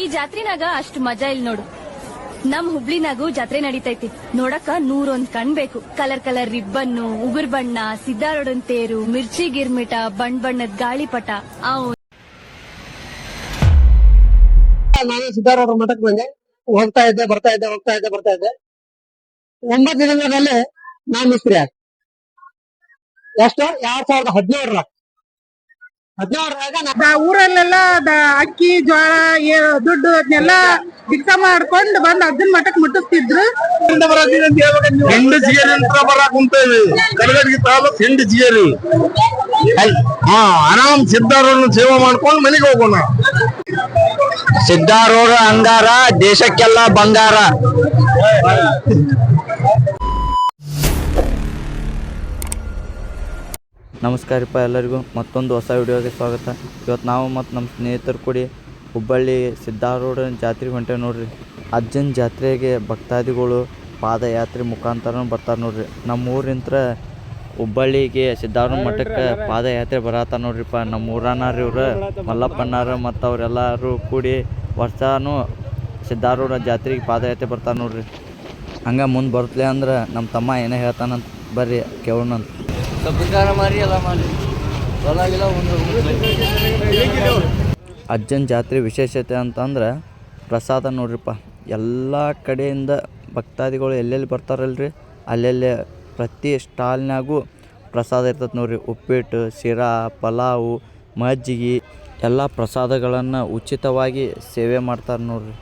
ಈ ಜಾತ್ರೆನಾಗ ಅಷ್ಟು ಮಜಾ ಇಲ್ ನೋಡು. ನಮ್ ಹುಬ್ಳಿನಾಗೂ ಜಾತ್ರೆ ನಡೀತೈತಿ. ನೋಡಕ 101 ಕಣ್ಬೇಕು. ಕಲರ್ ಕಲರ್ ರಿಬ್ಬನ್ನು, ಉಗುರ್ ಬಣ್ಣ, ಸಿದ್ದಾರೋಡನ್ ತೇರು, ಮಿರ್ಚಿ ಗಿರ್ಮಿಟ, ಬಣ್ಣದ ಗಾಳಿಪಟ. ನಾನು ಸಿದ್ದಾರೋಡ ಮಠಕ್ಕೆ ಬಂದೆ. ಹೋಗ್ತಾ ಇದ್ದೆ ಬರ್ತಾ ಇದ್ದೆ 9 ದಿನಗಳಲ್ಲಿ ನಾನ್ ಮಿಸ್ತ್ರಿ ಆಗ ಎಷ್ಟು 2017 ಊರಲ್ಲೆಲ್ಲ ಅಕ್ಕಿ ಜೋಳ ದುಡ್ಡು ಅದನ್ನೆಲ್ಲ ಭಿಕ್ಷ ಮಾಡ್ಕೊಂಡು ಬಂದ್ ಅಜ್ಜನ್ ಮಠಕ್ ಮುಟ್ಟಿಸ್ತಿದ್ರು. ಬರಾಕ್ ಕುಂತೇವಿ ಕಲಗಡ್ಗಿ ತಾಲೂಕ್ ಹಿಂಡಜಿಯರಿ. ಆರಾಮ್ ಸಿದ್ದಾರೂಢ ಸೇವೆ ಮಾಡ್ಕೊಂಡು ಮನೆಗೆ ಹೋಗೋಣ. ಸಿದ್ದಾರೂಢ ಅಂಗಾರ ದೇಶಕ್ಕೆಲ್ಲ ಬಂಗಾರ. ನಮಸ್ಕಾರಪ್ಪ ಎಲ್ಲರಿಗೂ ಮತ್ತೊಂದು ಹೊಸ ವಿಡಿಯೋಗೆ ಸ್ವಾಗತ. ಇವತ್ತು ನಾವು ಮತ್ತು ನಮ್ಮ ಸ್ನೇಹಿತರು ಕೂಡಿ ಹುಬ್ಬಳ್ಳಿ ಸಿದ್ದಾರೂಢ ಜಾತ್ರೆಗೆ ಹೊಂಟೇವೆ ನೋಡ್ರಿ. ಅಜ್ಜನ ಜಾತ್ರೆಗೆ ಭಕ್ತಾದಿಗಳು ಪಾದಯಾತ್ರೆ ಮುಖಾಂತರ ಬರ್ತಾರೆ ನೋಡ್ರಿ. ನಮ್ಮ ಊರಿಂತ್ರ ಹುಬ್ಬಳ್ಳಿಗೆ ಸಿದ್ದಾರೂಢ ಮಠಕ್ಕೆ ಪಾದಯಾತ್ರೆ ಬರತ್ತಾರ ನೋಡ್ರಿಪ್ಪ. ನಮ್ಮ ಊರನ್ನಾರ ಇವ್ರು ಮಲ್ಲಪ್ಪಣ್ಣಾರ ಮತ್ತು ಅವರೆಲ್ಲರೂ ಕೂಡಿ ವರ್ಷನೂ ಸಿದ್ದಾರೂಢ ಜಾತ್ರೆಗೆ ಪಾದಯಾತ್ರೆ ಬರ್ತಾರೆ ನೋಡ್ರಿ. ಹಂಗೆ ಮುಂದೆ ಬರ್ತಲೆ ಅಂದ್ರೆ ನಮ್ಮ ತಮ್ಮ ಏನೇ ಹೇಳ್ತಾನಂತ ಬರ್ರಿ ಕೇಳೋಣಂತ. ಅಜ್ಜನ ಜಾತ್ರೆ ವಿಶೇಷತೆ ಅಂತಂದ್ರೆ ಪ್ರಸಾದ ನೋಡ್ರಿಪ್ಪ. ಎಲ್ಲ ಕಡೆಯಿಂದ ಭಕ್ತಾದಿಗಳು ಎಲ್ಲೆಲ್ಲಿ ಬರ್ತಾರಲ್ರಿ ಅಲ್ಲೆಲ್ಲಿ ಪ್ರತಿ ಸ್ಟಾಲ್ನಾಗೂ ಪ್ರಸಾದ ಇರ್ತದೆ ನೋಡ್ರಿ. ಉಪ್ಪಿಟ್ಟು, ಶಿರಾ, ಪಲಾವು, ಮಜ್ಜಿಗೆ ಎಲ್ಲ ಪ್ರಸಾದಗಳನ್ನು ಉಚಿತವಾಗಿ ಸೇವೆ ಮಾಡ್ತಾರೆ ನೋಡ್ರಿ.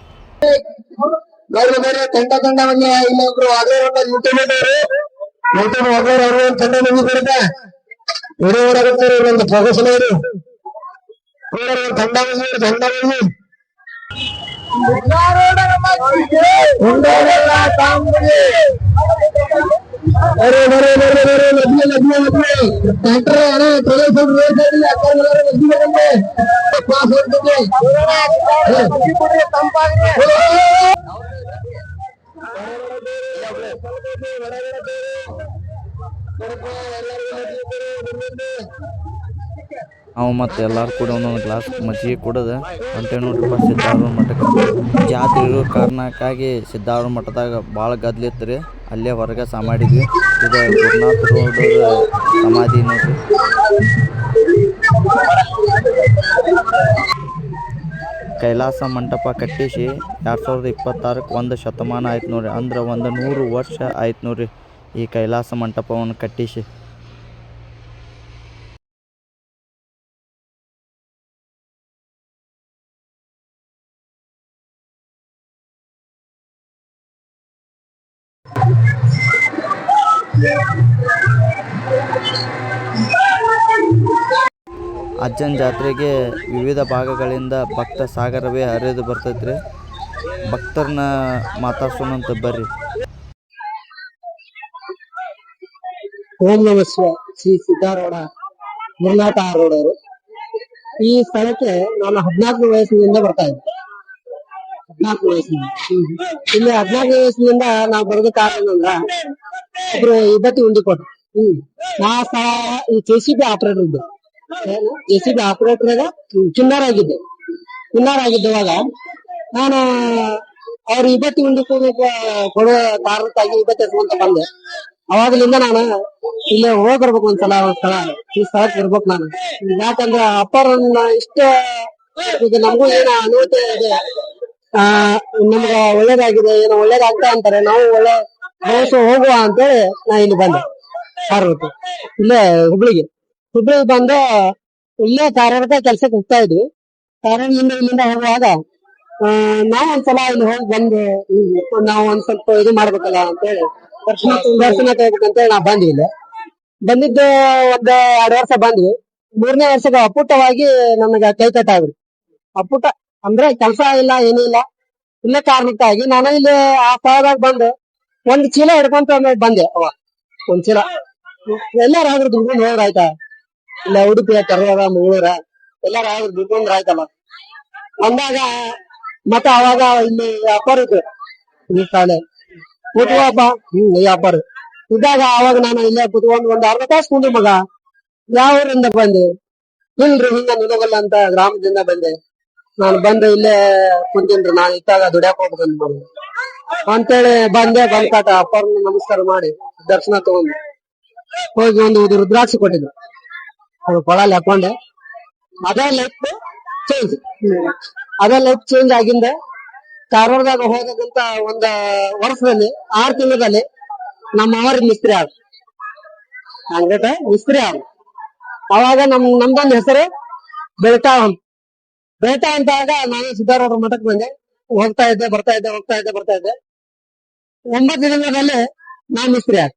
ಅವು ಮತ್ತು ಎಲ್ಲರೂ ಕೂಡ ಒಂದೊಂದು ಗ್ಲಾಸ್ ಮಜ್ಜಿಗೆ ಕುಡಿದು ಹೊಂಟೆ ನೋಡ್ರಿಪ್ಪ ಸಿದ್ದಾರೂಢ ಮಠಕ್ಕೆ. ಜಾತ್ರೆ ಇರೋ ಕಾರಣಕ್ಕಾಗಿ ಸಿದ್ದಾರೂಢ ಮಠದಾಗ ಭಾಳ ಗದ್ಲಿತ್ತು ರೀ. ಅಲ್ಲೇ ಹೊರಗೆ ಮಾಡಿದ್ವಿ. ಇದು ಗುರುನಾಥ ರೋಡ್ ಸಮಾಧಿ ನೋಡ್ರಿ. ಕೈಲಾಸ ಮಂಟಪ ಕಟ್ಟಿಸಿ 2026ಕ್ಕೆ 1 ಶತಮಾನ ಆಯ್ತು ನೋಡ್ರಿ. ಅಂದ್ರೆ 100 ವರ್ಷ ಆಯ್ತು ನೋಡ್ರಿ ಈ ಕೈಲಾಸ ಮಂಟಪವನ್ನು ಕಟ್ಟಿಸಿ. ಅಜ್ಜನ ಜಾತ್ರೆಗೆ ವಿವಿಧ ಭಾಗಗಳಿಂದ ಭಕ್ತ ಸಾಗರವೇ ಹರಿದು ಬರ್ತೈತ್ರಿ. ಭಕ್ತರನ್ನ ಮಾತಾಡ್ಸೋಣಂತ ಬರ್ರಿ. ಓಂ ನಮಃ ಶಿವಾಯ. ಶ್ರೀ ಸಿದ್ದಾರೂಢ ಗುರುನಾಥ ಆರೋಡವರು. ಈ ಸ್ಥಳಕ್ಕೆ ನಾನು 14 ವಯಸ್ಸಿನಿಂದ ಬರ್ತಾ ಇದ್ದೆ. 14 ವಯಸ್ಸಿನಿಂದ ಇಲ್ಲಿ 14 ವಯಸ್ಸಿನಿಂದ ನಾವು ಬರೋದ ಕಾರಣ ಅಂದ್ರ ಒಬ್ರು ಇಬ್ಬತ್ತಿ ಉಂಡಿ ಕೊಟ್ರು. ಆ ಸ್ಥಳ ಈ JCB ಆಪರೇಟರ್ ಇದ್ದು. JCB ಆಪರೇಟರ್ ಚಿನ್ನಾರ ಆಗಿದ್ದವಾಗ ನಾನು ಅವ್ರ ಇಬ್ಬತ್ತಿ ಉಂಡಿ ಕೊಡೋ ಕಾರಣಕ್ಕಾಗಿ ಇಬ್ಬತ್ತಿ ಎತ್ಕೊಂತ ಬಂದೆ. ಅವಾಗಲಿಂದ ನಾನು ಇಲ್ಲೇ ಹೋಗಿ ಬರ್ಬೇಕು ಒಂದ್ಸಲ ಸ್ಥಳ ಈ ಸ್ಥಳಕ್ಕೆ ಇರ್ಬೇಕು ನಾನು. ಯಾಕಂದ್ರೆ ಅಪ್ಪರನ್ನ ಇಷ್ಟ ನಮಗೂ ಏನೋ ಅನುಭೂತಿ ಇದೆ. ನಮ್ಗ ಒಳ್ಳೇದಾಗಿದೆ, ಏನೋ ಒಳ್ಳೇದಾಗ್ತಾ ಅಂತಾರೆ. ನಾವು ಒಳ್ಳೆ ಹೋಗುವ ಅಂತೇಳಿ ನಾ ಇಲ್ಲಿ ಬಂದೆ. ಕಾರ್ಯಕ್ಕೆ ಇಲ್ಲೇ ಹುಬ್ಳಿಗೆ ಬಂದು ಇಲ್ಲೇ ಕಾರ್ಯಕ್ಕೆ ಕೆಲ್ಸಕ್ಕೆ ಹೋಗ್ತಾ ಇದ್ವಿ. ಕಾರ್ಯದಿಂದ ಇಲ್ಲಿಂದ ಹೋಗುವಾಗ ನಾವ್ ಒಂದ್ಸಲ ಇಲ್ಲಿ ಹೋಗಿ ಬಂದು ನಾವು ಒಂದ್ ಸ್ವಲ್ಪ ಇದು ಮಾಡ್ಬೇಕಲ್ಲ ಅಂತೇಳಿ ದರ್ಶನ ತಗೋಬೇಕಂತೇಳಿ ನಾವ್ ಬಂದ್ವಿ. ಇಲ್ಲಿ ಬಂದಿದ್ದು 1-2 ವರ್ಷ ಬಂದ್ವಿ. 3ನೇ ವರ್ಷದ ಅಪುಟ್ಟವಾಗಿ ನಮಗ ಕೈ ಕಟ್ಟಾಗ್ರಿ. ಅಪುಟ್ಟ ಅಂದ್ರೆ ಕೆಲ್ಸ ಇಲ್ಲ ಏನಿಲ್ಲ. ಇಲ್ಲೇ ಕಾರಣಕ್ಕಾಗಿ ನಾನು ಇಲ್ಲಿ ಆ ಸ್ಥಳದಾಗ ಬಂದು 1 ಚೀಲ ಹಿಡ್ಕೊಂತ ಬಂದೆ. ಅವಾಗ 1 ಚೀಲ ಎಲ್ಲಾರಾದ್ರೂ ದುಡ್ಕೊಂಡು ಹೋದ್ರ ಆಯ್ತಾ. ಇಲ್ಲ ಉಡುಪಿ, ಕರ್ನಾಟಕ, ಮಂಗಳೂರ ಎಲ್ಲಾರಾದ್ರೂ ದುಡ್ಕೊಂಡ್ರ ಆಯ್ತಲ್ಲ ಅಂದಾಗ ಮತ್ತೆ ಅವಾಗ ಇಲ್ಲಿ ವ್ಯಾಪಾರ ಇತ್ತು. ಈ ಶಾಲೆ ಕೂತ್ಕೋಪ್ಪ ವ್ಯಾಪಾರ ಇದ್ದಾಗ ಅವಾಗ ನಾನು ಇಲ್ಲೇ ಕುತ್ಕೊಂಡು 1 ಅರ್ಧ ತಾಸು ಕುಂದ್ರು. ಮಗ ಯಾವ ಊರಿಂದ ಬಂದೆ? ಇಲ್ರಿ ಹಿಂಗ ನಿಲಗಲ್ಲ ಅಂತ ಗ್ರಾಮದಿಂದ ಬಂದೆ. ನಾನು ಬಂದು ಇಲ್ಲೇ ಕುಂತೀನ್ರಿ. ನಾನು ಇತ್ತಾಗ ದುಡ್ಯಾಕ್ ಹೋಗ್ಬೇಕಂತ ಅಂತೇಳಿ ಬಂದೆ. ಬಂದ್ಕಾಟ ಅಪ್ಪರ್ನ ನಮಸ್ಕಾರ ಮಾಡಿ ದರ್ಶನ ತಗೊಂಡು ಹೋಗಿ ಒಂದು ರುದ್ರಾಕ್ಷಿ ಕೊಟ್ಟಿದ್ರು. ಅದು ಕೊಳಲ್ಲಿ ಹಾಕೊಂಡೆ. ಅದೇ ಲೈಫ್ ಚೇಂಜ್ ಆಗಿಂದ ಧಾರವಾಡದಾಗ ಹೋಗಕ್ಕಂತ ಒಂದ ವರ್ಷದಲ್ಲಿ 6 ತಿಂಗಳಲ್ಲಿ ನಮ್ಮ ಅವರ ಮಿಸ್ತ್ರಿ ಆದ ಹಂಗಟ ಮಿಸ್ತ್ರಿ ಆದ. ಅವಾಗ ನಮ್ದೊಂದು ಹೆಸರು ಬೆಳ್ತಾ ಅಂತಾಗ ನಾನು ಸಿದ್ದಾರೂಢ ಮಠಕ್ಕೆ ಬಂದೆ. ಹೋಗ್ತಾ ಇದ್ದೆ ಬರ್ತಾ ಇದ್ದೆ 9 ದಿನದಲ್ಲಿ ನಾ ಮಿಸ್ತ್ರಿ ಆದ.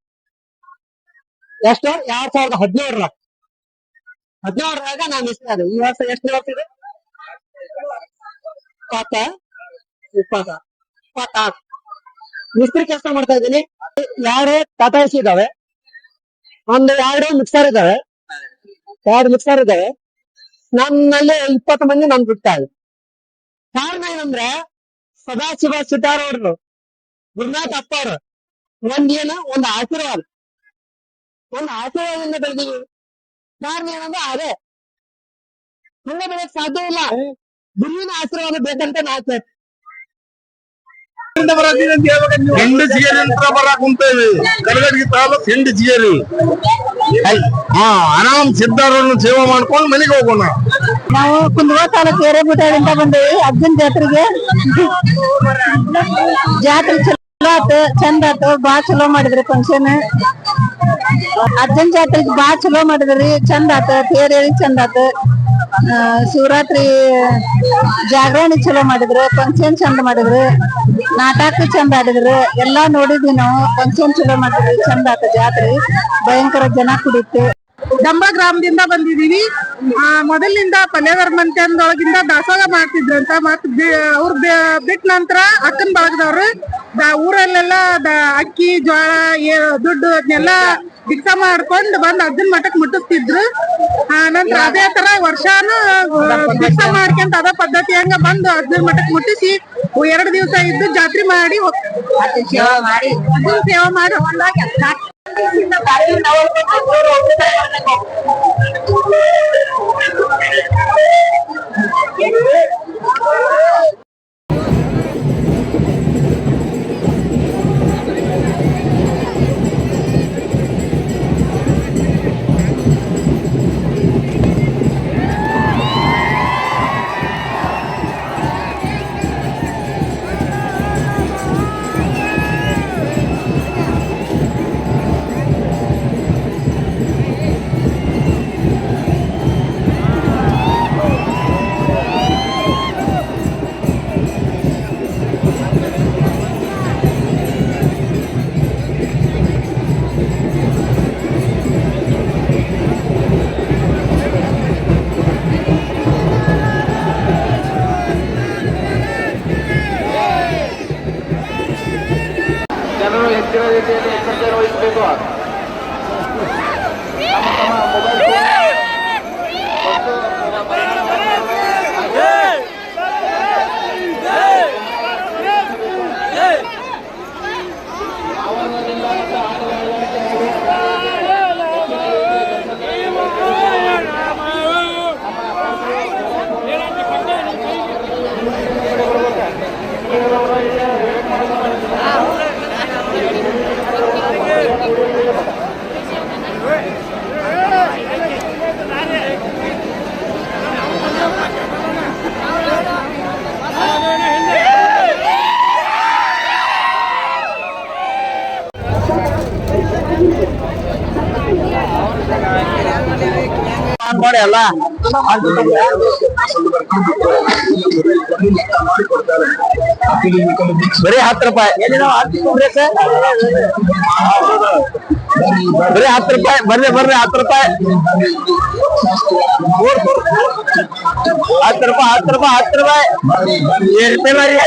ಎಷ್ಟು 2017ರಾಗ ನಾ ಮಿಸ್ತ್ರಿ ಆದ. ಈ ವರ್ಷ ಎಷ್ಟನೇ ವರ್ಷ ಇದೆ? 26 ಮಿಸ್ತ್ರಿ ಕೆಲಸ ಮಾಡ್ತಾ ಇದ್ದೀನಿ. 2 ಟಾಟಾ ಎಸಿ ಇದಾವೆ, 2 ಮಿಕ್ಸರ್ ಇದಾವೆ, 2 ಮಿಕ್ಸರ್ ಇದಾವೆ. ನನ್ನಲ್ಲಿ 20 ಮಂದಿ ನನ್ ಬಿಡ್ತಾ ಇದೆ. ಕಾರಣ ಏನಂದ್ರೆ ಸದಾಶಿವ ಸಿದ್ದಾರೂಢರು ಗುರುನಾಥ ಅಪ್ಪ ಅವರು ಒಂದು ಆಶೀರ್ವಾದದಿಂದ ಬೆಳೆದಿವಿ. ಕಾರಣ ಏನಂದ್ರೆ ಅದೇ ಹಂಗ ಬೆಳೆಯಕ್ ಸಾಧ್ಯ ಇಲ್ಲ. ಗುರುವಿನ ಆಶೀರ್ವಾದ ಬೇಕಂತ ನಾವು ಹಿಂಡು ಜಿಗೇರಿ ಅಂತ ಬರಾಕ್ ಕುಂತೇವಿ. ಕಲಗಡ್ಗಿ ತಾಲೂಕ್ ಹಿಂಡು ಜಿಗೇರಿ. ಆರಾಮ್ ಸಿದ್ದಾರೂಢನ ಸೇವೆ ಮಾಡ್ಕೊಂಡು ಮನೆಗೆ ಹೋಗೋಣ. ನಾವು ಕುಂದಗೋಳ ತಾಲೂಕು ಹಿರೇಗುಡ್ಡದಿಂದ ಬಂದೇವಿ ಅಜ್ಜನ್ ಜಾತ್ರೆಗೆ. ಜಾತ್ರೆ ಚಲೋ ಆತು, ಚಂದ ಆತು, ಬಾಳ ಚಲೋ ಮಾಡಿದ್ರಿ ಫಂಕ್ಷನ್. ಅಜ್ಜನ್ ಜಾತ್ರೆಗೆ ಬಾಳ ಚಲೋ ಮಾಡಿದ್ರಿ, ಚಂದ ಆತ. ತೇರ್ ಹೇಳಿ ಚಂದ ಆತ. ಶಿವರಾತ್ರಿ ಜಾಗರಣೆ ಚಲೋ ಮಾಡಿದ್ರು, ಫಂಕ್ಷನ್ ಚಂದ ಮಾಡಿದ್ರು, ನಾಟಕ ಚಂದ ಆಡಿದ್ರು. ಎಲ್ಲಾ ನೋಡಿದ್ವಿ ನಾವು. ಫಂಕ್ಷನ್ ಚಲೋ ಮಾಡಿದ್ರಿ, ಚಂದ ಆತ ಜಾತ್ರೆ. ಭಯಂಕರ ಜನ ಕುಡಿತು. ದಂಬ ಗ್ರಾಮದಿಂದ ಬಂದಿದೀವಿ. ಮೊದಲಿನಿಂದ ಪಲ್ಯಧರ್ಮಂತೊಳಗಿಂದ ದಾಸೋಹ ಮಾಡ್ತಿದ್ರಂತ. ಮತ್ ಅವ್ರ ಬಿಟ್ಟ ನಂತರ ಅಕ್ಕನ ಬಳಗದವ್ರು ಊರಲ್ಲೆಲ್ಲ ಅಕ್ಕಿ ಜೋಳ ದುಡ್ಡು ಅದನ್ನೆಲ್ಲ ಭಿಕ್ಷಾ ಮಾಡ್ಕೊಂಡ್ ಬಂದ್ ಅಜ್ಜನ್ ಮಠಕ್ ಮುಟ್ಟಿಸ್ತಿದ್ರು. ನಂತರ ಅದೇ ತರ ವರ್ಷಾನು ಭಿಕ್ಷಾ ಮಾಡ್ಕೊಂತ ಅದ ಪದ್ಧತಿ ಹಂಗ ಬಂದು ಅಜ್ಜನ್ ಮಠಕ್ ಮುಟ್ಟಿಸಿ 2 ದಿವಸ ಇದ್ದು ಜಾತ್ರೆ ಮಾಡಿ ಅಜ್ಜನ್ ಸೇವೆ ಮಾಡಿ ಹೊಂದಾಗ ಜನರು ಹೆಚ್ಚಿನ ರೀತಿಯಲ್ಲಿ ಎಚ್ಚರಿಕೆ ವಹಿಸಬೇಕು. ನೋಡಿ ಅಲ್ಲ ಬರೀ 10 ರೂಪಾಯಿ. ಬರೀ 10 ರೂಪಾಯಿ. ಬರ್ರಿ 10 ರೂಪಾಯಿ. 10 ರೂಪಾಯಿ. 7 ರೂಪಾಯಿ ಬರ್ರಿ.